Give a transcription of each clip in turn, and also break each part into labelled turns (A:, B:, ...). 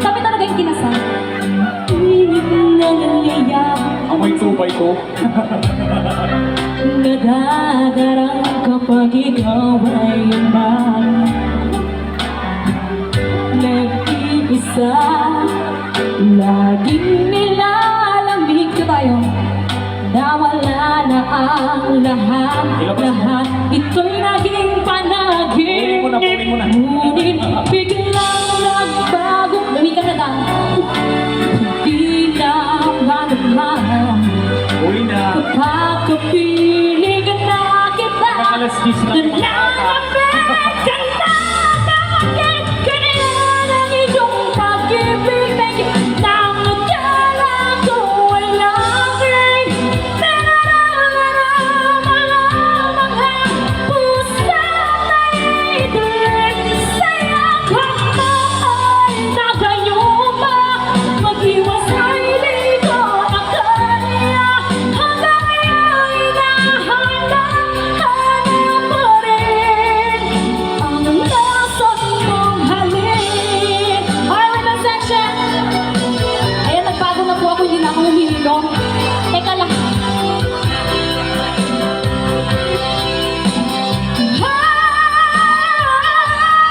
A: Sabi talaga yung kinasal.
B: Amoy tubay ko.
A: Nagagarang kapag ikaw ay umaga, nag-iisa, laging nilalamig ko tayo. Nawala na ang lahat, lahat ito'y naging panaginip. Ngunit biglang nagbago. Gawin ka na lang. Hindi na madama. Kapag-kapiling na kita, nalalamig ka na. Bakit ganyan ang iyong pag-ibig? Nang akala ko ay langit, mga pusa may dilim. Sayakap mo ay nagayuma, mag-iwas ay di ko na kaya. Hanggang ngayon hinahanap pa rin ang lason mong halik. Alright, women section. Ayan, nagbago na po ako, hindi na ako humihilong. Teka lang.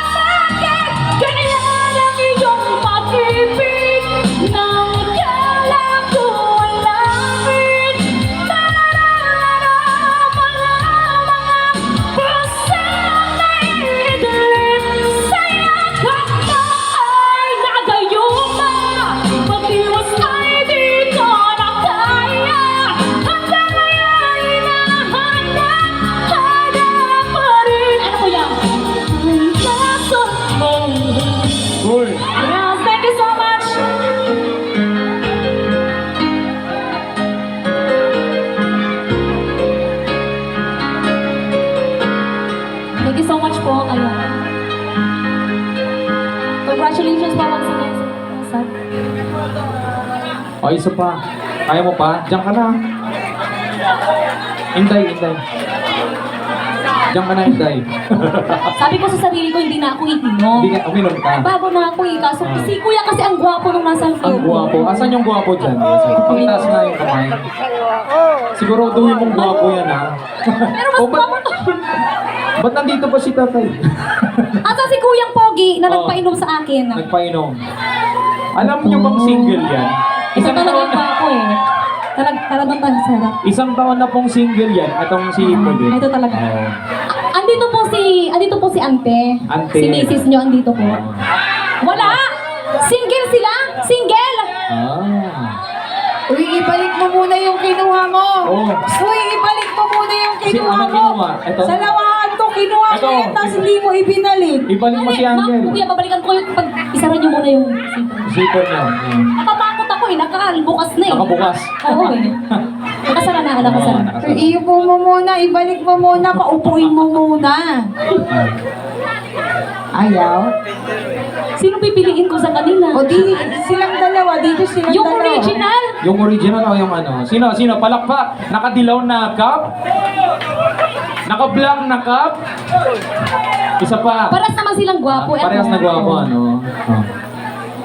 A: Bakit ganyan ang iyong pag-ibig? Nang akala ko ay langit, mga pusa may dilim. Sayakap mo ay nagayuma, mag-iwas ay di ko na kaya. Hanggang ngayon hinahanap pa rin. Ano ko yan? Ang lason mong
B: Uy!
A: Yes, thank you so much. Thank you so much po. Ayun. Congratulations po once again. Sir.
B: O, isa pa. Kaya mo pa? Diyan ka na. Hintay. Diyan ka na, hintay.
A: Sabi ko sa sarili ko, hindi na ako iinom.
B: Hindi ka, uminom ka.
A: Bago na ako eh. Kaso si Kuya kasi ang gwapo nung nasa
B: Ang guwapo. Asan yung guwapo dyan? Pagtaas na yung kamay. Siguro duwi mong guwapo yan, ha?
A: Pero mas gwapo to.
B: Ba't nandito pa si tatay?
A: Asa si Kuyang Pogi na
B: Oo.
A: nagpainom sa akin.
B: Nagpainom. Alam niyo bang single yan?
A: Ito talagang gwapo eh. Talagang sarap.
B: Isang taon na pong single yan. Itong si Pogi.
A: Ito talaga.
B: Oo.
A: Andito po si Ante.
B: Ante.
A: Si Mrs. nyo andito po.
B: Oo.
A: Wala! Single sila! Single!
C: Uy, ibalik mo muna yung kinuha mo.
B: Oo.
C: Uy, ibalik mo muna yung kinuha
B: anong
C: mo.
B: kinuha? Ito?
C: Sa lawahan to, kinuha
B: Ito.
C: ko yan, tapos hindi mo ibinalik.
B: Ibalik mo si Angel.
A: Ma'am, Kuya, babalikan ko yung pag isara nyo muna yung zipper.
B: Zipper niya.
A: Natatakot ako eh, nakabukas na eh.
B: Nakabukas.
A: Oo eh. Nakasara na. nakasara.
B: nakasara.
C: Iupo mo muna, ibalik mo muna, paupuin mo muna. Ayaw?
A: Sino pipiliin ko sa kanila?
C: O di, silang dalawa, dito silang
A: Yung
C: dalawa.
A: original!
B: Yung original o yung ano? Sino? Palakpak? Nakadilaw na cup? Naka-black na cup? Isa pa.
A: Parehas naman silang gwapo.
B: Parehas na gwapo, ano?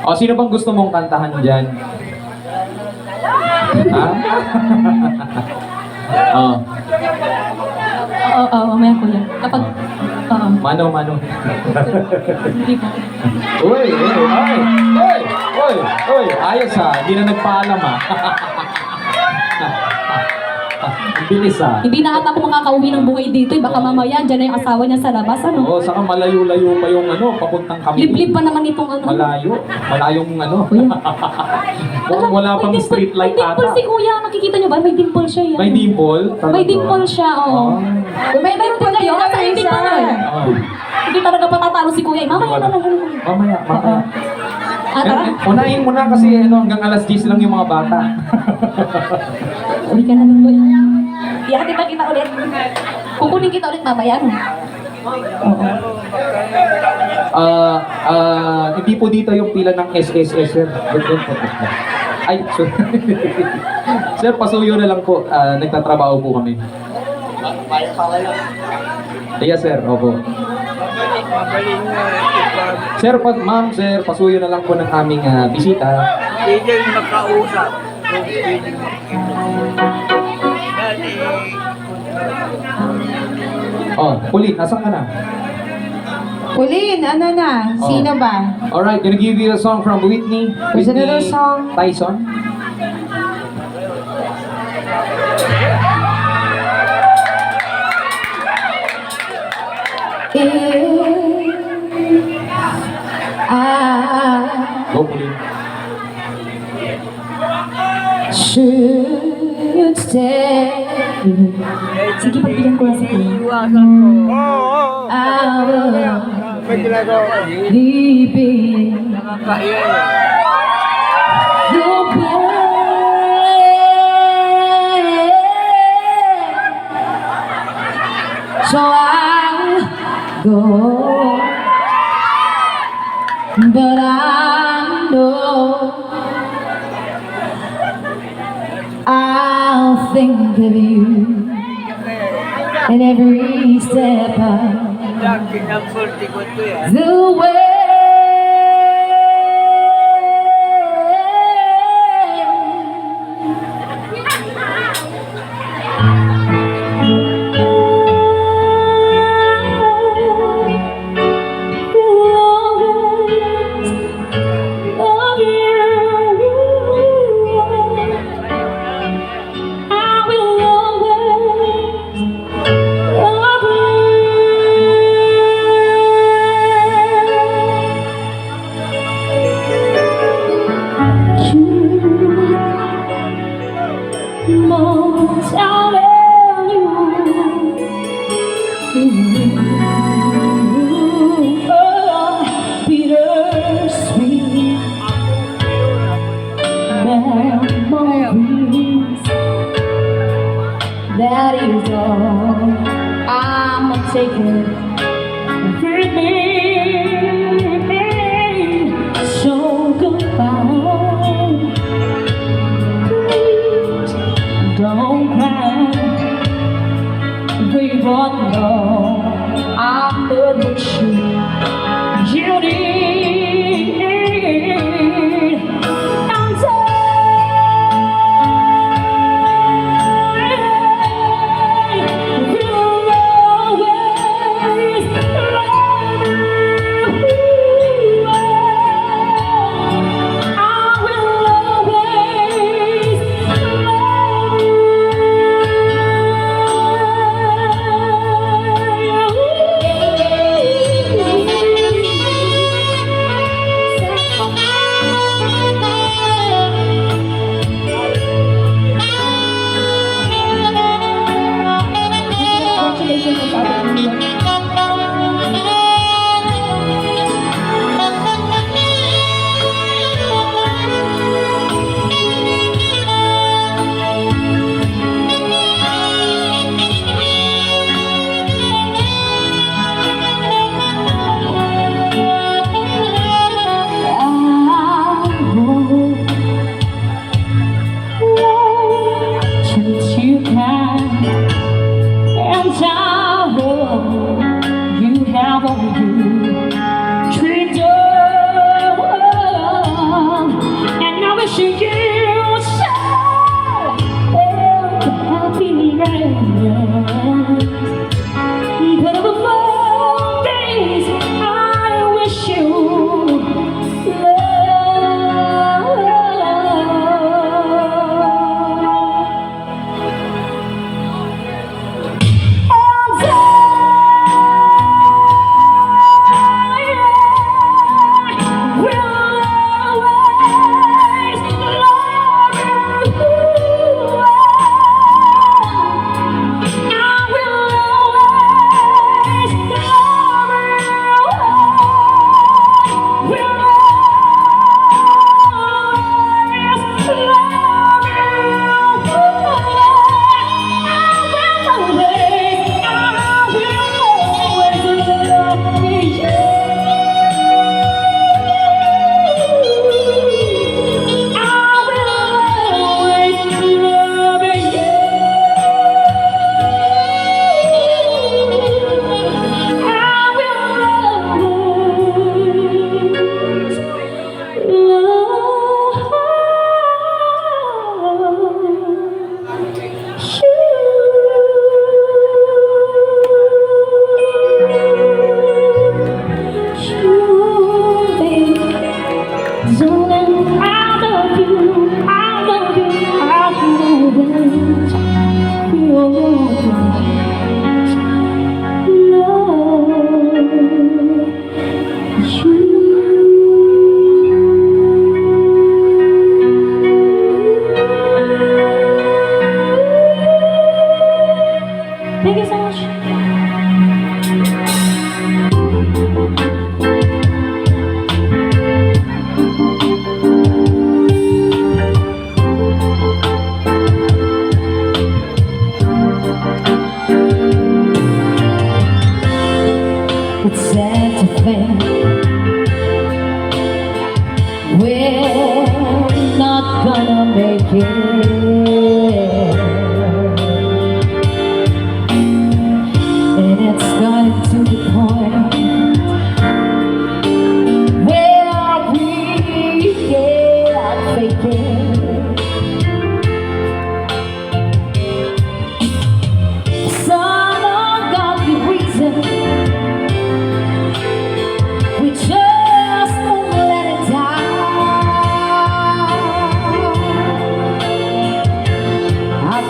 B: O, sino bang gusto mong kantahan dyan? Ha? Oh,
A: Oo, mamaya ko yan. Kapag, oo.
B: mano.
A: Hindi pa.
B: Uy! Ayos ha, hindi na nagpaalam ha. Ang bilis ha.
A: Hindi na ata ako makakauwi ng buhay dito. Baka mamaya, dyan na yung asawa niya sa labas. Ano?
B: Oo, saka malayo-layo pa yung ano, papuntang kami.
A: Liblib pa naman itong ano.
B: Malayong ano.
A: Kuya.
B: Mukhang wala pang
A: May dimple-
B: street light
A: May dimple
B: ata.
A: si kuya. Nakikita niyo ba? May dimple siya yan.
B: May dimple?
A: May dimple siya, oo.
C: May dimple
A: kayo,
C: din
A: kasi hindi pa
C: isa.
B: Oh.
A: Hindi talaga patatalo si kuya. Mamaya na lang.
B: Mamaya.
A: Tara.
B: Unahin mo na kasi ano, hanggang alas 10 lang yung mga bata.
A: Uwi ka na lang, boy. Ihatid na kita ulit. Kukunin kita ulit mamaya, no?
B: Hindi po dito yung pila ng SSS, sir. Ay, sorry. Sir, pasuyo na lang po. Nagtatrabaho po kami. Yes, sir. Opo. Sir, ma'am, sir, pasuyo na lang po ng aming bisita.
D: Pwede makausap. Kung pwede makita.
B: Oh, Pauline, asan ka na?
C: Pauline, ano na? Sino ba?
B: Alright, gonna give you a song from Whitney.
C: There's another song.
B: Tyson. Go, Pauline.
A: Should stay. Sige, pagbigyan ko lang si kuya.
D: Iwasan ko. May ginagawa ka.
A: Leaving
D: Nakakahiya yan.
A: your place. So I'll go, but I know I'll think of you in every step of
D: Dati ng sulti ko ito yan.
A: the way. That is all I'm taking with me. So goodbye. Please don't cry. We both know I'm not what you need. I'm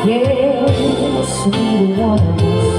A: Yes, neither one of us